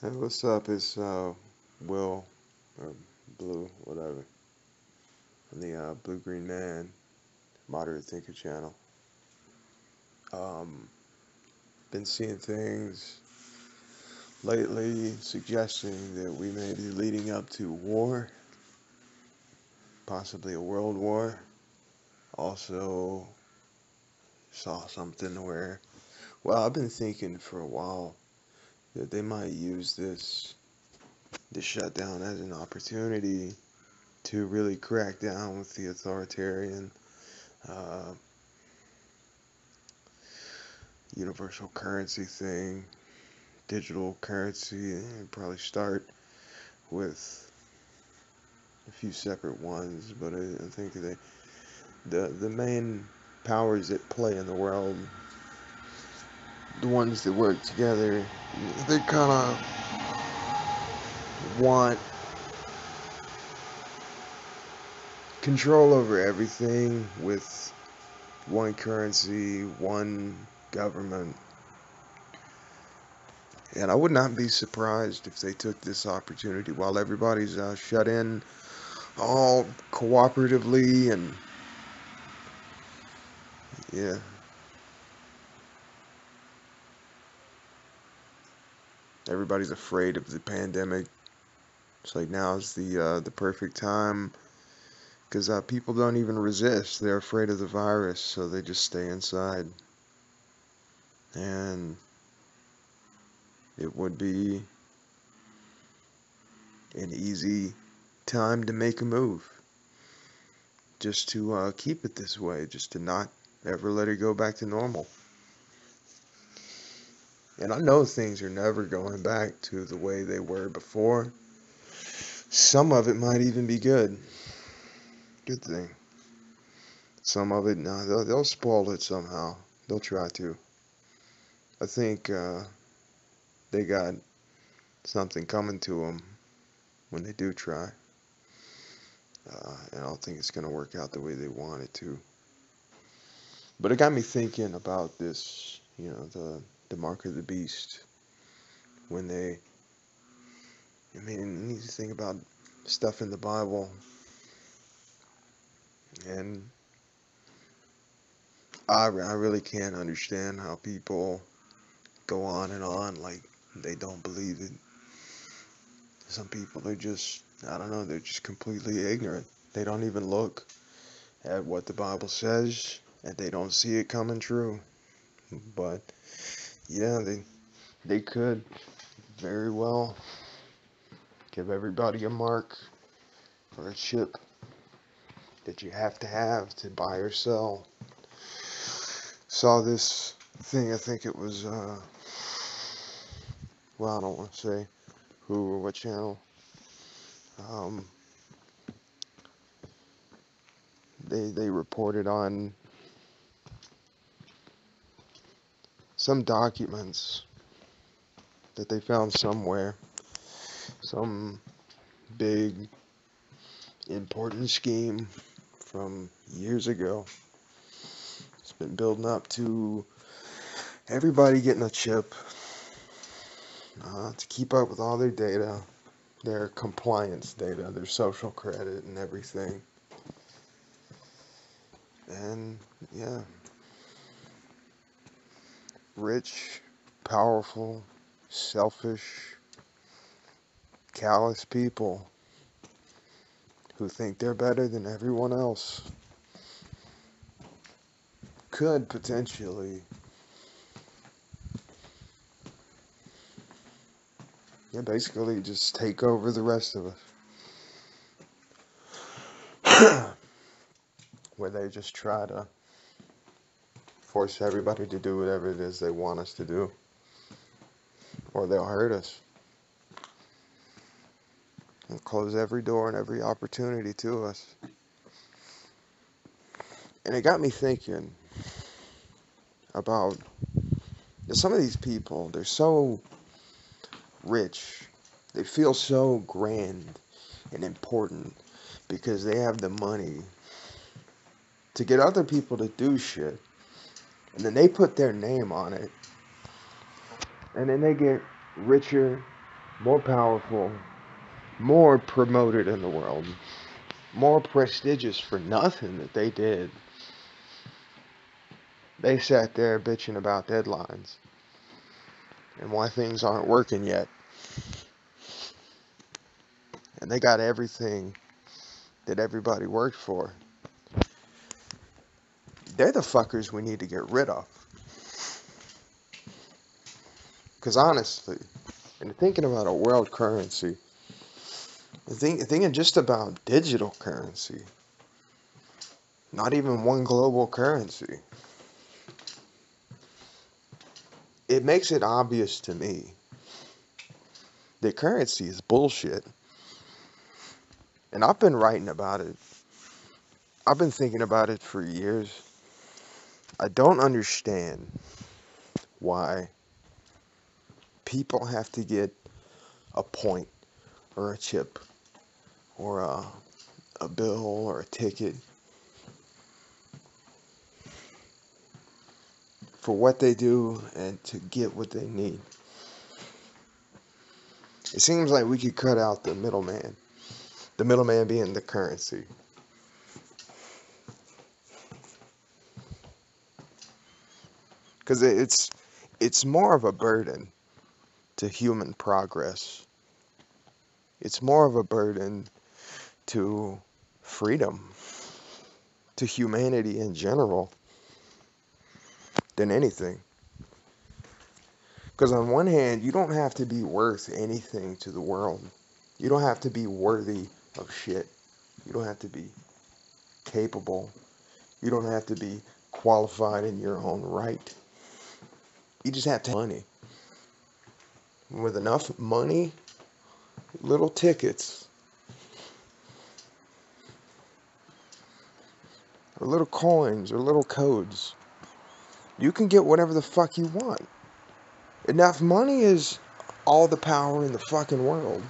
Hey, what's up? It's Will or Blue, whatever, on the Blue Green Man Moderate Thinker channel. Um, been seeing things lately suggesting that we may be leading up to war, possibly a world war. Also, saw something where, well, I've been thinking for a while that they might use this shutdown as an opportunity to really crack down with the authoritarian uh, universal currency thing, digital currency, and probably start with a few separate ones. But I think the main powers that play in the world, the ones that work together, they kind of want control over everything with one currency, one government. And I would not be surprised if they took this opportunity while everybody's shut in all cooperatively and yeah, everybody's afraid of the pandemic. It's like now's the perfect time because people don't even resist. They're afraid of the virus, so they just stay inside. And it would be an easy time to make a move, just to keep it this way, just to not ever let it go back to normal. And I know things are never going back to the way they were before. Some of it might even be good. Good thing. Some of it, no, they'll spoil it somehow. They'll try to. I think they got something coming to them when they do try. And I don't think it's going to work out the way they want it to. But it got me thinking about this, the mark of the beast. When you need to think about stuff in the Bible. And I really can't understand how people go on and on like they don't believe it. Some people are just, I don't know, they're just completely ignorant. They don't even look at what the Bible says and they don't see it coming true. But yeah, they could very well give everybody a mark or a chip that you have to buy or sell. Saw this thing, I think it was, well, I don't want to say who or what channel. Um, they reported on some documents that they found somewhere, some big important scheme from years ago. It's been building up to everybody getting a chip to keep up with all their data, their compliance data, their social credit, and everything. And yeah, rich, powerful, selfish, callous people who think they're better than everyone else could potentially, yeah, basically just take over the rest of us. Where they just try to force everybody to do whatever it is they want us to do, or they'll hurt us and close every door and every opportunity to us. And it got me thinking about some of these people. They're so rich, they feel so grand and important because they have the money to get other people to do shit, and then they put their name on it, and then they get richer more powerful, more promoted in the world, more prestigious for nothing that they did. They sat there bitching about deadlines and why things aren't working yet. And they got everything that everybody worked for. They're the fuckers we need to get rid of. Because honestly, and thinking about a world currency, thinking just about digital currency, not even one global currency, it makes it obvious to me that currency is bullshit. And I've been writing about it. I've been thinking about it for years. I don't understand why people have to get a point or a chip or a bill or a ticket for what they do and to get what they need. It seems like we could cut out the middleman being the currency. Because it's more of a burden to human progress. It's more of a burden to freedom, to humanity in general, than anything. Because on one hand, you don't have to be worth anything to the world. You don't have to be worthy of shit. You don't have to be capable. You don't have to be qualified in your own right. You just have to have money. With enough money, little tickets, or little coins, or little codes, you can get whatever the fuck you want. Enough money is all the power in the fucking world,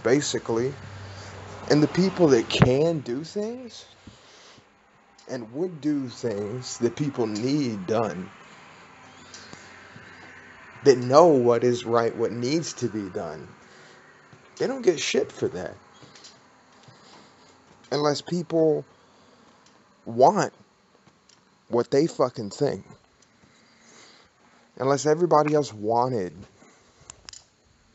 basically. And the people that can do things and would do things that people need done, that know what is right, what needs to be done, they don't get shit for that. Unless people want what they fucking think. Unless everybody else wanted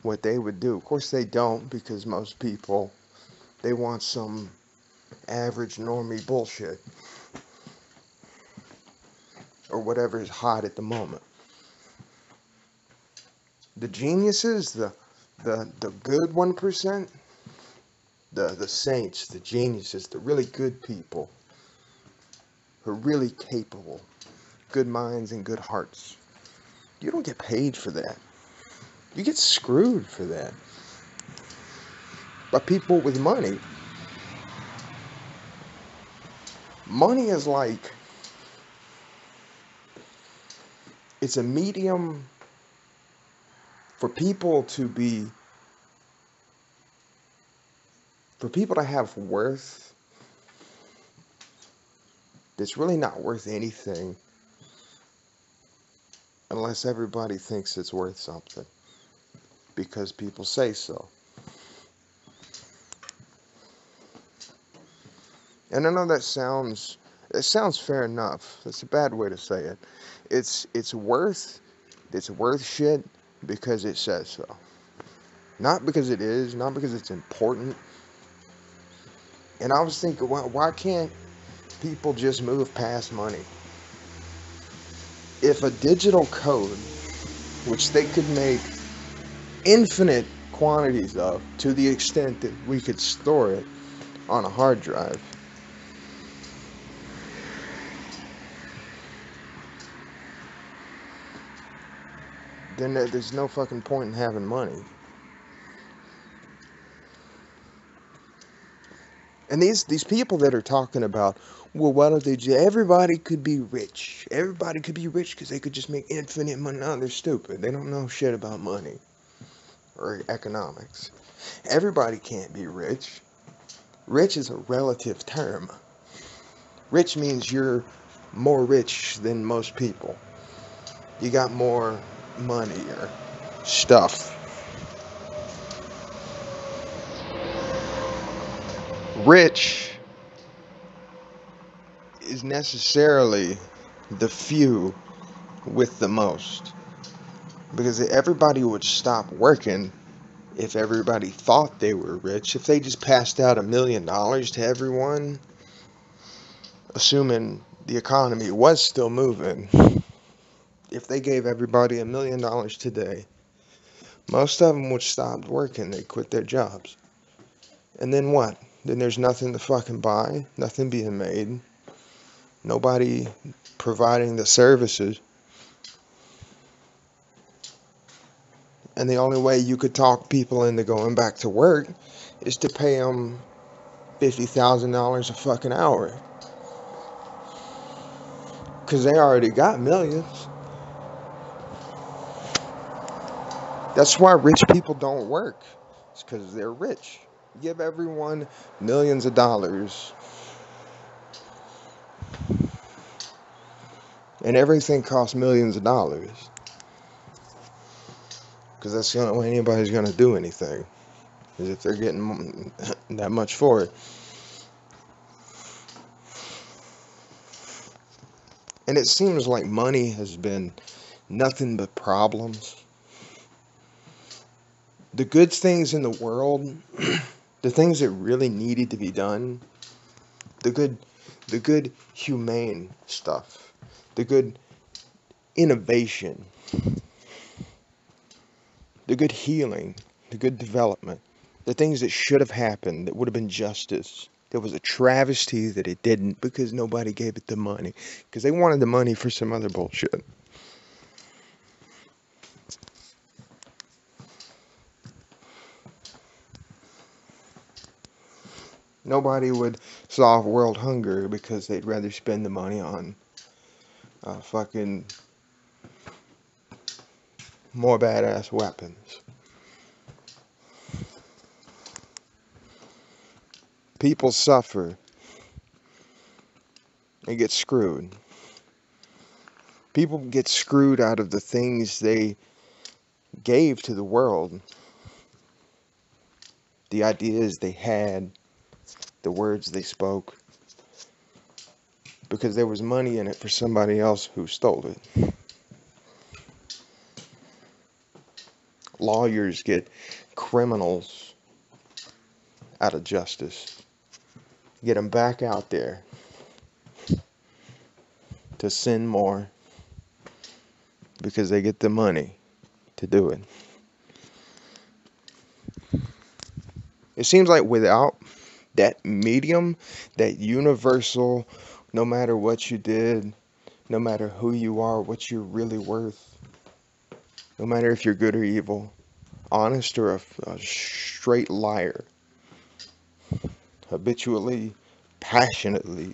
what they would do. Of course they don't, because most people, they want some average normie bullshit. Or whatever is hot at the moment. The geniuses, the good 1%, the saints, the geniuses, the really good people, who are really capable, good minds and good hearts, you don't get paid for that. You get screwed for that by people with money. Money is like, it's a medium for people to have worth that's really not worth anything unless everybody thinks it's worth something because people say so. And I know that sounds fair enough. That's a bad way to say it. It's worth shit because it says so. Not because it is, not because it's important. And I was thinking, why can't people just move past money? If a digital code, which they could make infinite quantities of, to the extent that we could store it on a hard drive, then there's no fucking point in having money. And these people that are talking about, well, why don't they do, everybody could be rich. Everybody could be rich because they could just make infinite money. No, they're stupid. They don't know shit about money or economics. Everybody can't be rich. Rich is a relative term. Rich means you're more rich than most people. You got more money or stuff. rich is necessarily the few with the most. Because everybody would stop working if everybody thought they were rich. If they just passed out $1,000,000 to everyone, assuming the economy was still moving, if they gave everybody $1,000,000 today, most of them would stop working. They'd quit their jobs. And then what? Then there's nothing to fucking buy, nothing being made, nobody providing the services. And the only way you could talk people into going back to work is to pay them $50,000 a fucking hour. Because they already got millions. That's why rich people don't work. It's because they're rich. Give everyone millions of dollars. And everything costs millions of dollars. Because that's the only way anybody's going to do anything. Is if they're getting that much for it. And it seems like money has been nothing but problems. The good things in the world, the things that really needed to be done, the good humane stuff, the good innovation, the good healing, the good development, the things that should have happened, that would have been justice. There was a travesty that it didn't because nobody gave it the money. Because they wanted the money for some other bullshit. Nobody would solve world hunger because they'd rather spend the money on fucking more badass weapons. People suffer and get screwed. People get screwed out of the things they gave to the world. The ideas they had, the words they spoke. Because there was money in it for somebody else who stole it. Lawyers get criminals out of justice. Get them back out there to sin more because they get the money to do it. It seems like without that medium, that universal, no matter what you did, no matter who you are, what you're really worth, no matter if you're good or evil, honest or a straight liar, habitually, passionately,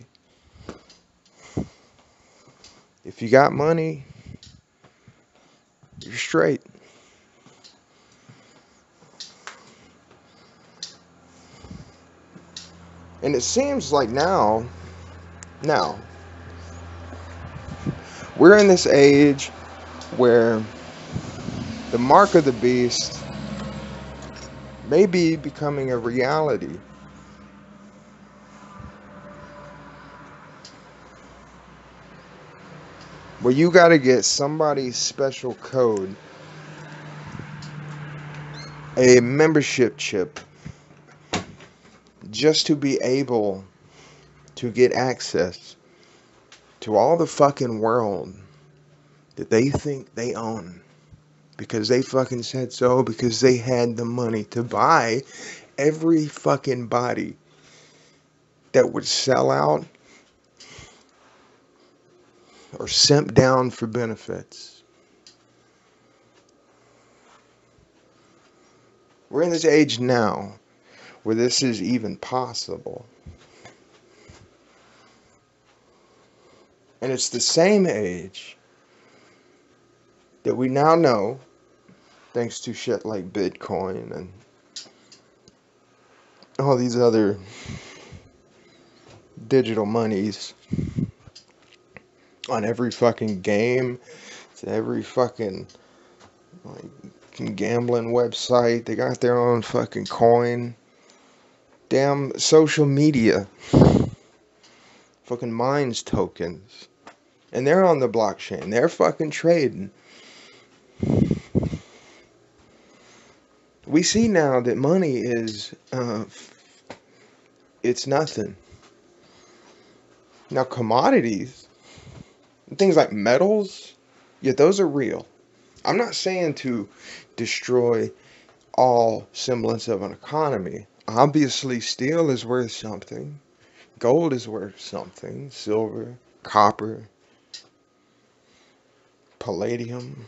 if you got money, you're straight. And it seems like now, we're in this age where the mark of the beast may be becoming a reality. Where you gotta get somebody's special code, a membership chip, just to be able to get access to all the fucking world that they think they own. Because they fucking said so, because they had the money to buy every fucking body that would sell out or simp down for benefits. We're in this age now where this is even possible. And it's the same age that we now know, thanks to shit like Bitcoin and all these other digital monies on every fucking game, to every fucking like gambling website. They got their own fucking coin. damn social media, fucking Mines tokens. And they're on the blockchain. They're fucking trading. We see now that money is, it's nothing. Now commodities, things like metals, yeah, those are real. I'm not saying to destroy all semblance of an economy. Obviously, steel is worth something. Gold is worth something. Silver, copper, palladium.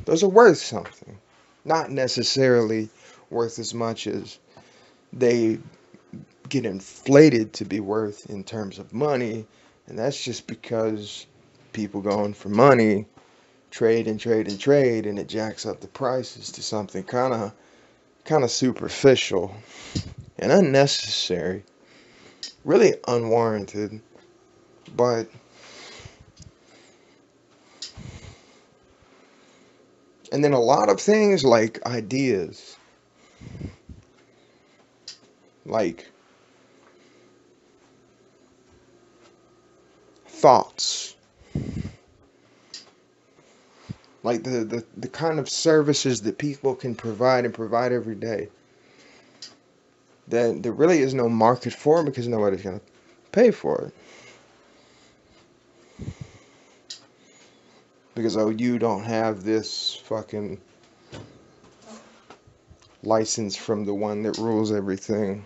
Those are worth something. Not necessarily worth as much as they get inflated to be worth in terms of money. And that's just because people going for money trade and trade and trade, and it jacks up the prices to something kind of superficial and unnecessary, really unwarranted. But and then a lot of things like ideas, like thoughts, like the kind of services that people can provide and provide every day, that there really is no market for because nobody's going to pay for it. Because, oh, you don't have this fucking license from the one that rules everything.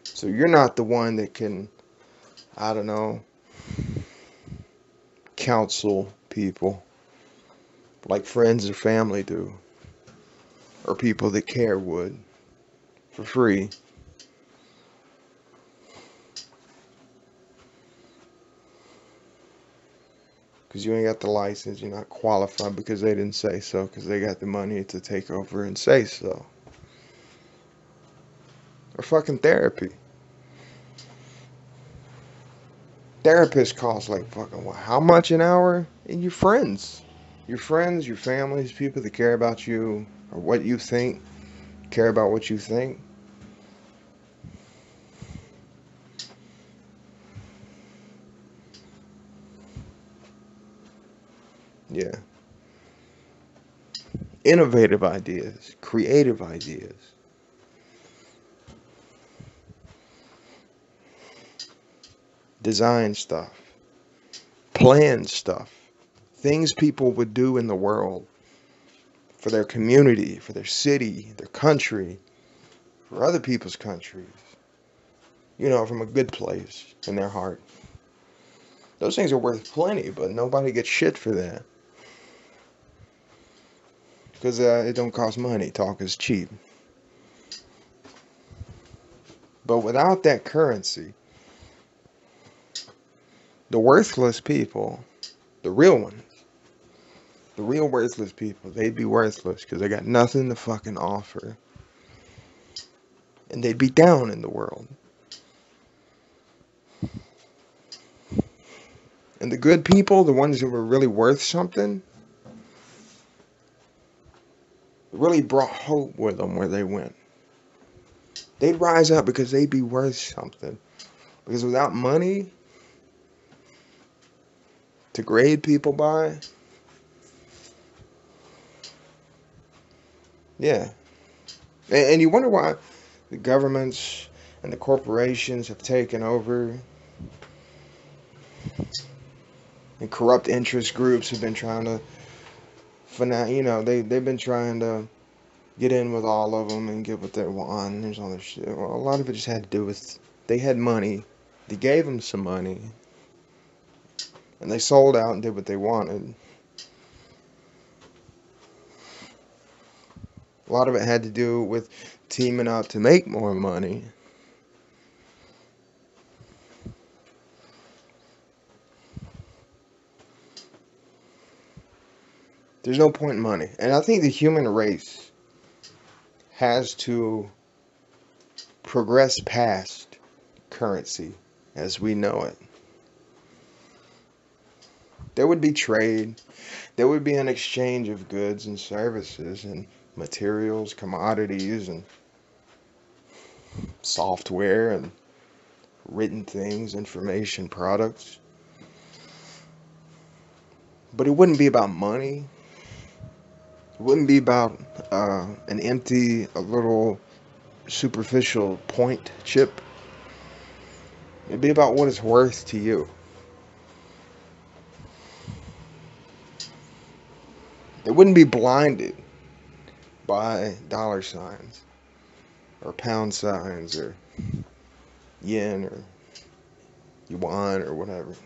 So you're not the one that can, I don't know, counsel people like friends or family do, or people that care would, for free. Because you ain't got the license, you're not qualified because they didn't say so, because they got the money to take over and say so. Or fucking therapy. Therapist costs like fucking what, how much an hour? And your friends, your families, people that care about you or what you think, care about what you think. Yeah. Innovative ideas, creative ideas, design stuff, plan stuff, things people would do in the world for their community, for their city, their country, for other people's countries, you know, from a good place in their heart. Those things are worth plenty, but nobody gets shit for that. Because it don't cost money. Talk is cheap. But without that currency, the worthless people, the real ones, the real worthless people, they'd be worthless because they got nothing to fucking offer. And they'd be down in the world. And the good people, the ones that were really worth something, really brought hope with them where they went. They'd rise up because they'd be worth something. Because without money to grade people by, yeah. And you wonder why the governments and the corporations have taken over, and corrupt interest groups have been trying to, you know, they've been trying to get in with all of them and get what they want. And there's all this shit. Well, a lot of it just had to do with they had money. They gave them some money. And they sold out and did what they wanted. A lot of it had to do with teaming up to make more money. There's no point in money. And I think the human race has to progress past currency as we know it. There would be trade. There would be an exchange of goods and services and materials, commodities, and software and written things, information products. But it wouldn't be about money. It wouldn't be about an empty, a little superficial point chip. It'd be about what it's worth to you. It wouldn't be blinded by dollar signs or pound signs or yen or yuan or whatever. Is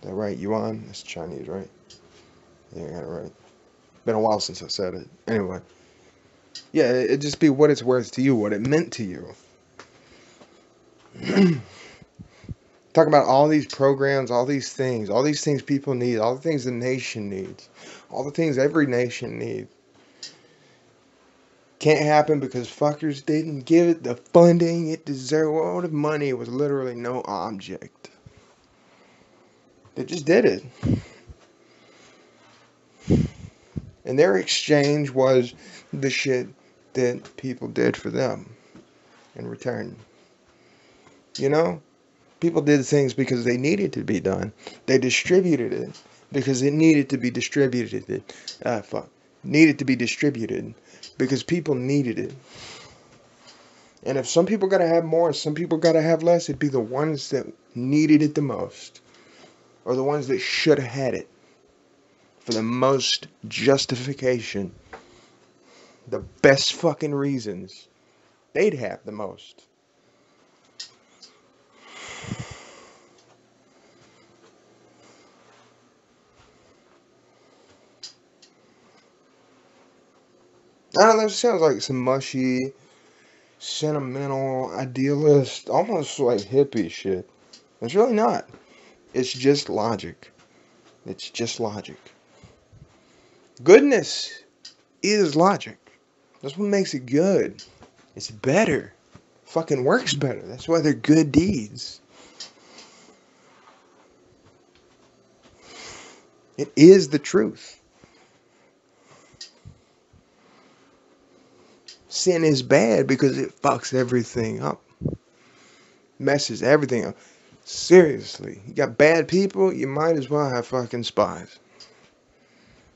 that right? Yuan? That's Chinese, right? Yeah, I got it right. Been a while since I said it. Anyway. Yeah, it'd just be what it's worth to you, what it meant to you. Talk about all these programs, all these things people need, all the things the nation needs, all the things every nation needs. Can't happen because fuckers didn't give it the funding it deserved. All the money was literally no object. They just did it. And their exchange was the shit that people did for them in return. You know? People did things because they needed to be done. They distributed it because it needed to be distributed. Needed to be distributed because people needed it. And if some people gotta have more, some people gotta have less, it'd be the ones that needed it the most. Or the ones that should have had it. For the most justification. The best fucking reasons. They'd have the most. I don't know, that sounds like some mushy, sentimental, idealist, almost like hippie shit. It's really not. It's just logic. It's just logic. Goodness is logic. That's what makes it good. It's better. Fucking works better. That's why they're good deeds. It is the truth. Sin is bad because it fucks everything up. Messes everything up. Seriously. You got bad people, you might as well have fucking spies.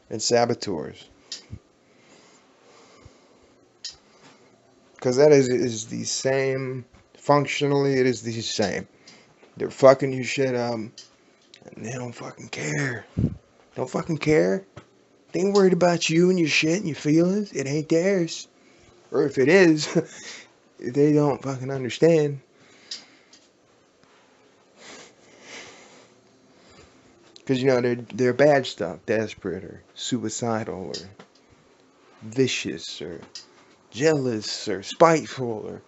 And saboteurs. Because that is the same. Functionally, it is the same. They're fucking your shit up. And they don't fucking care. Don't fucking care. They ain't worried about you and your shit and your feelings. It ain't theirs. Or if it is, they don't fucking understand. Because, you know, they're bad stuff. Desperate or suicidal or vicious or jealous or spiteful or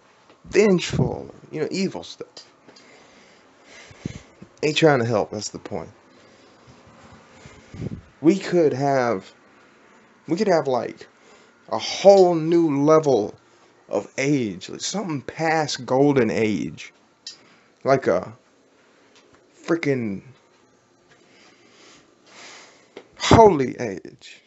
vengeful or, you know, evil stuff. Ain't trying to help. That's the point. We could have like a whole new level of age, like something past golden age, like a freaking holy age.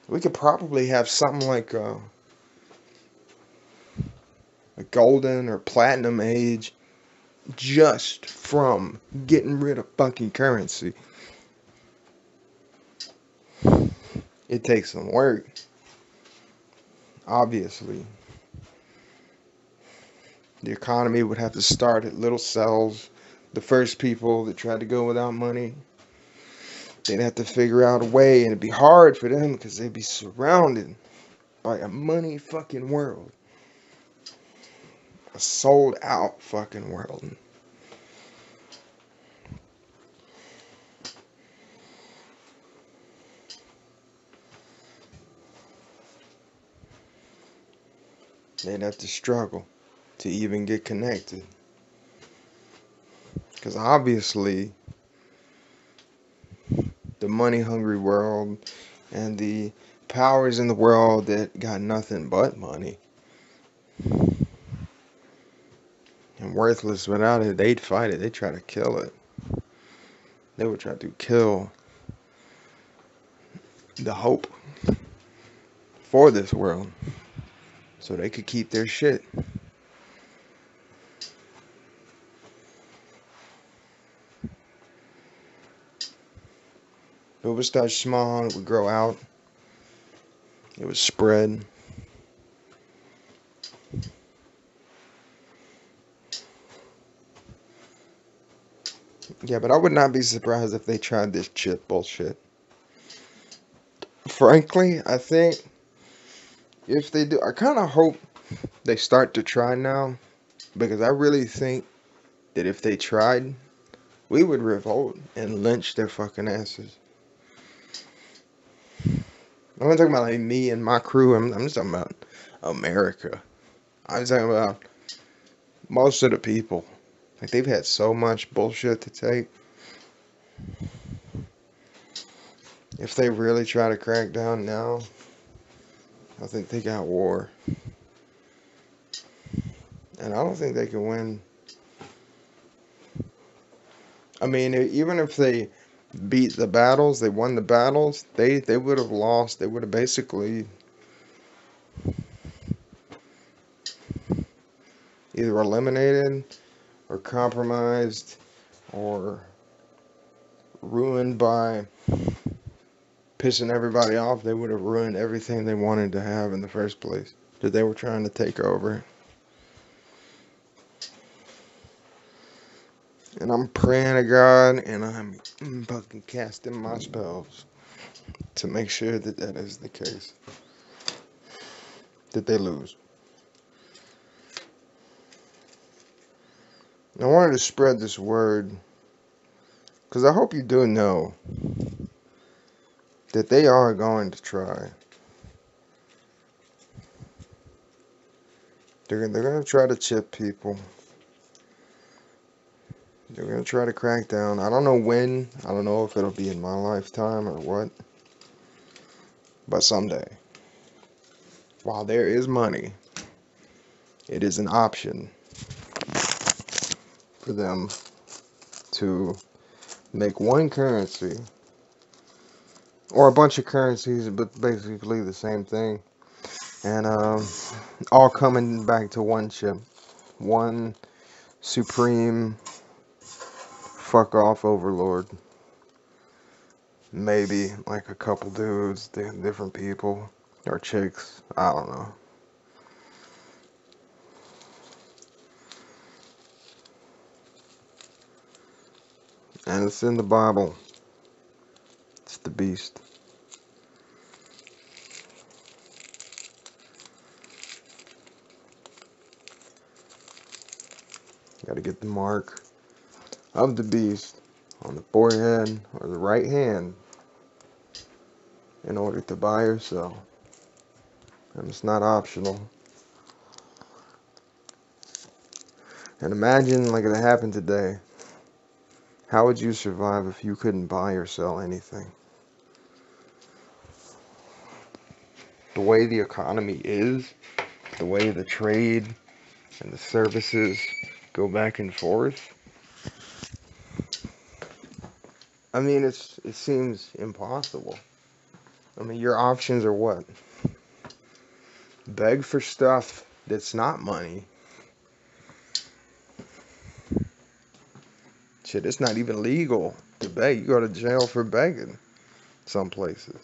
We could probably have something like a golden or platinum age just from getting rid of fucking currency. It takes some work, obviously. The economy would have to start at little cells. The first people that tried to go without money, they'd have to figure out a way, and it'd be hard for them because they'd be surrounded by a money fucking world. A sold out fucking world. They'd have to struggle to even get connected. Because obviously, the money hungry world and the powers in the world that got nothing but money and worthless without it, they'd fight it. They'd try to kill it. They would try to kill the hope for this world so they could keep their shit. It would start small, it would grow out, it would spread. Yeah, but I would not be surprised if they tried this chip bullshit. Frankly, I think if they do, I kind of hope they start to try now because I really think that if they tried, we would revolt and lynch their fucking asses. I'm not talking about like me and my crew. I'm just talking about America. I'm talking about most of the people. Like they've had so much bullshit to take. If they really try to crack down now, I think they got war. And I don't think they can win. I mean, even if they beat the battles, they won the battles, they would have lost. They would have basically either eliminated or compromised or ruined by pissing everybody off. They would have ruined everything they wanted to have in the first place that they were trying to take over. And I'm praying to God and I'm fucking casting my spells to make sure that that is the case. That they lose. I wanted to spread this word because I hope you do know that they are going to try. They're going to try to chip people. They're going to try to crack down. I don't know when. I don't know if it'll be in my lifetime or what. But someday. While there is money, it is an option for them to make one currency or a bunch of currencies, but basically the same thing, and all coming back to one chip, one supreme fuck off overlord. Maybe like a couple dudes, different people or chicks. I don't know. And it's in the Bible. It's the beast. Got to get the mark of the beast on the forehead or the right hand in order to buy or sell. And it's not optional. And imagine like it happened today. How would you survive if you couldn't buy or sell anything? The way the economy is, the way the trade and the services go back and forth. I mean, it seems impossible. I mean, your options are what? Beg for stuff that's not money. Shit, it's not even legal to beg. You go to jail for begging some places.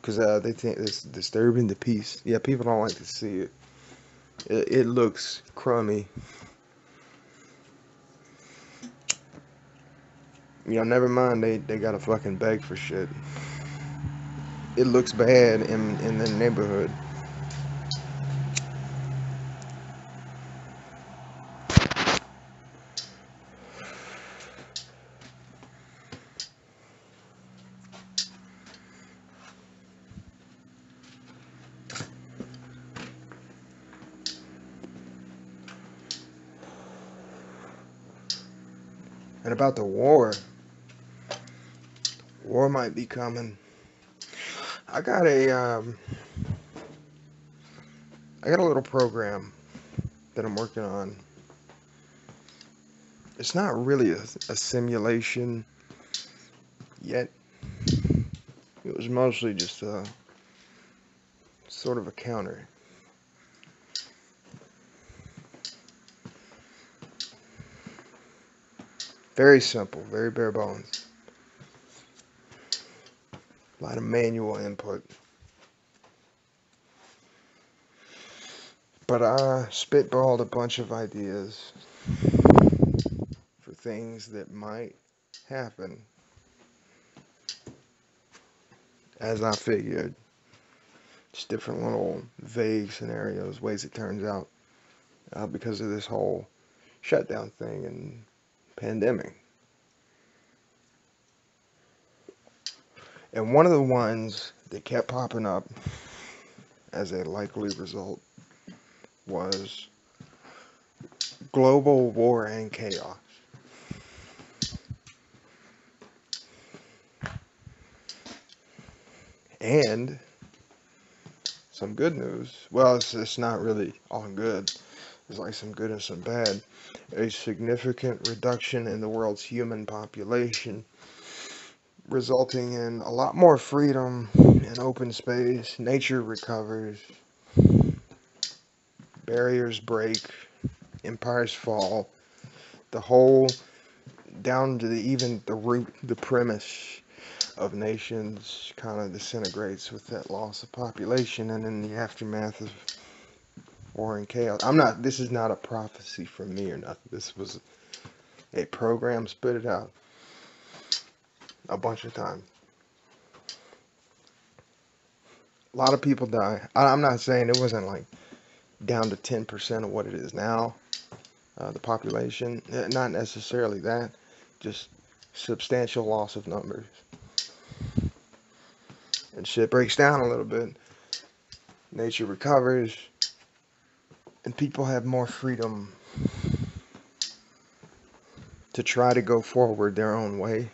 Because they think it's disturbing the peace. Yeah, people don't like to see it. It looks crummy. You know, never mind they gotta fucking beg for shit. It looks bad in the neighborhood. And about the war. War might be coming. I got a little program that I'm working on. it's not really a simulation yet. It was mostly just a sort of a counter. Very simple, very bare bones. A lot of manual input. But I spitballed a bunch of ideas for things that might happen as I figured. Just different little vague scenarios, ways it turns out because of this whole shutdown thing and pandemic. And one of the ones that kept popping up as a likely result was global war and chaos. And some good news. Well, it's not really all good. There's like some good and some bad. A significant reduction in the world's human population, resulting in a lot more freedom and open space. Nature recovers, barriers break, empires fall. The whole, down to even the root, the premise of nations kind of disintegrates with that loss of population and in the aftermath of war and chaos. This is not a prophecy from me or nothing. This was a program spit it out a bunch of times. A lot of people die. I'm not saying it wasn't like down to 10% of what it is now, the population. Not necessarily that, just substantial loss of numbers. And shit breaks down a little bit. Nature recovers, and people have more freedom to try to go forward their own way.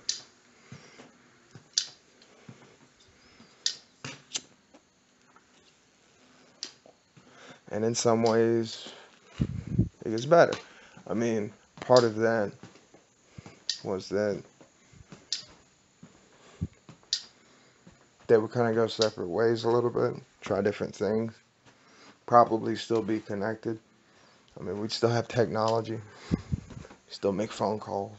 And in some ways, it gets better. I mean, part of that was that they would kind of go separate ways a little bit, try different things, probably still be connected. I mean, we'd still have technology, still make phone calls,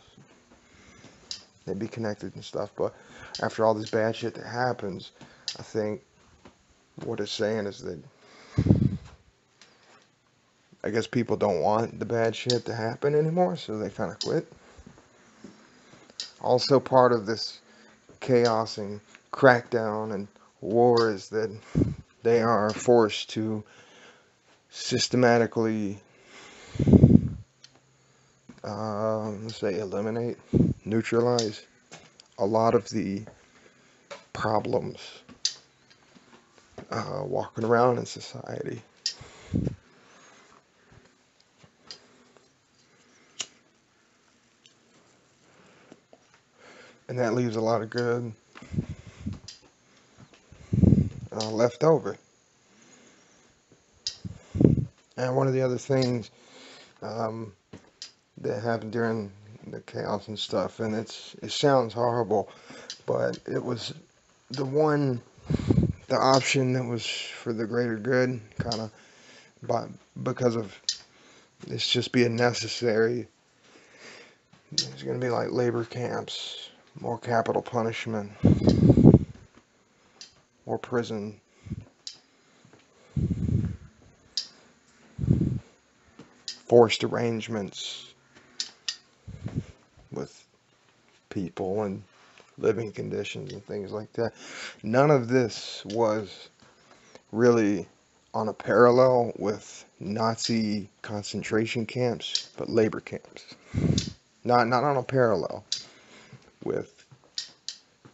they'd be connected and stuff. But after all this bad shit that happens, I think what it's saying is that I guess people don't want the bad shit to happen anymore, so they kind of quit. Also, part of this chaos and crackdown and war is that they are forced to systematically, let's say, eliminate, neutralize a lot of the problems walking around in society. And that leaves a lot of good left over. And one of the other things that happened during the chaos and stuff, and it sounds horrible, but it was the option that was for the greater good, kind of, because of it's just being necessary. There's going to be like labor camps, more capital punishment, more prison, forced arrangements with people and living conditions and things like that. None of this was really on a parallel with Nazi concentration camps, but labor camps. Not on a parallel with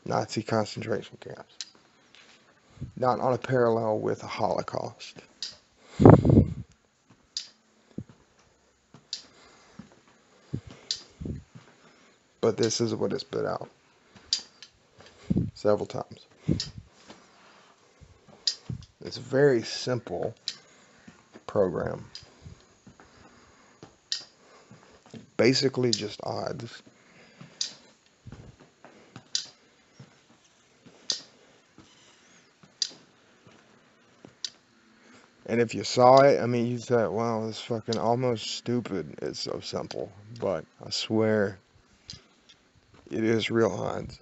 Nazi concentration camps. Not on a parallel with the Holocaust. But this is what it's spit out several times. It's a very simple program. basically just odds. And if you saw it, I mean, you thought, wow, this fucking almost stupid. It's so simple. But I swear, it is real odds.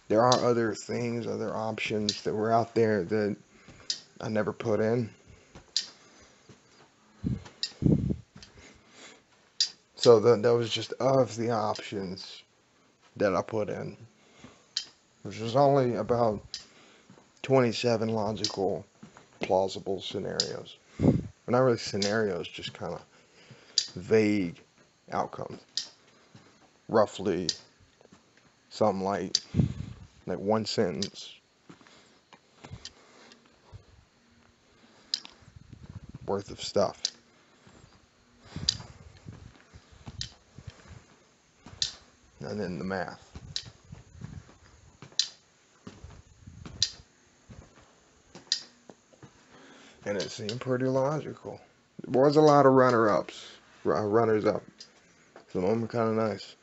There are other things, other options that were out there that I never put in. So that was just of the options that I put in, which was only about 27 logical, plausible scenarios. Well, not really scenarios, just kind of vague outcomes. Roughly something like one sentence worth of stuff. And then the math. And it seemed pretty logical. There was a lot of runners up. Some of them were kind of nice.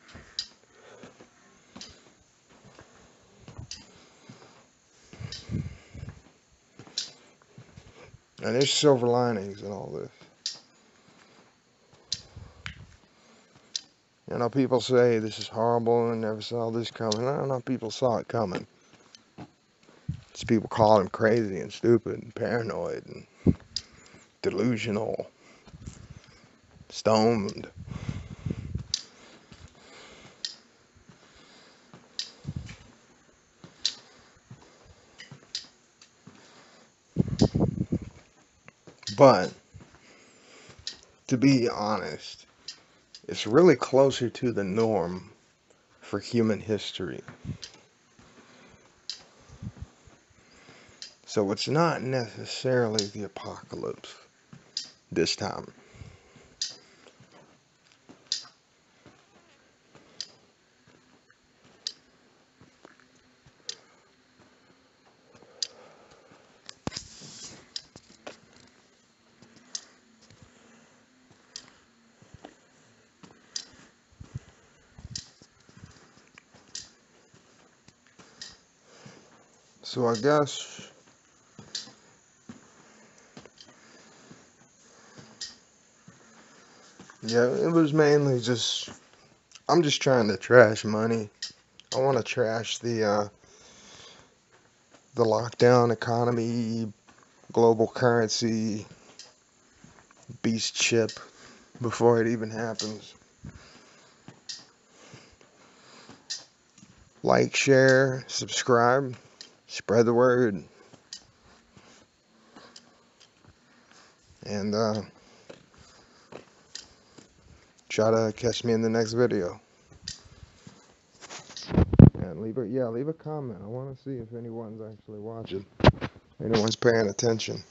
And there's silver linings in all this. You know, people say this is horrible and never saw this coming. I don't know if people saw it coming. It's people calling him crazy and stupid and paranoid and delusional, stoned. But, to be honest, it's really closer to the norm for human history. So it's not necessarily the apocalypse this time. So I guess yeah, it was mainly just I'm just trying to trash money. I want to trash the lockdown economy, global currency, beast chip before it even happens. Like, share, subscribe, spread the word, and try to catch me in the next video. And leave a comment. I want to see if anyone's actually watching, anyone's paying attention.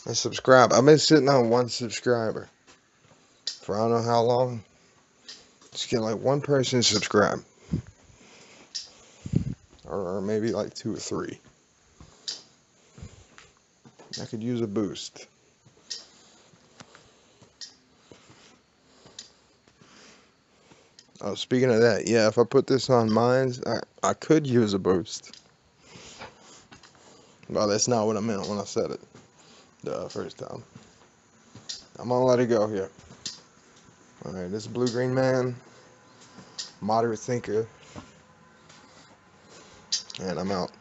And subscribe. I've been sitting on 1 subscriber for I don't know how long. Just get like 1 person subscribe, or maybe like 2 or 3. I could use a boost. Oh, speaking of that, yeah, if I put this on mine, I could use a boost. Well, that's not what I meant when I said it the first time. I'm gonna let it go here. Alright, this is Blue Green Man, moderate thinker, and I'm out.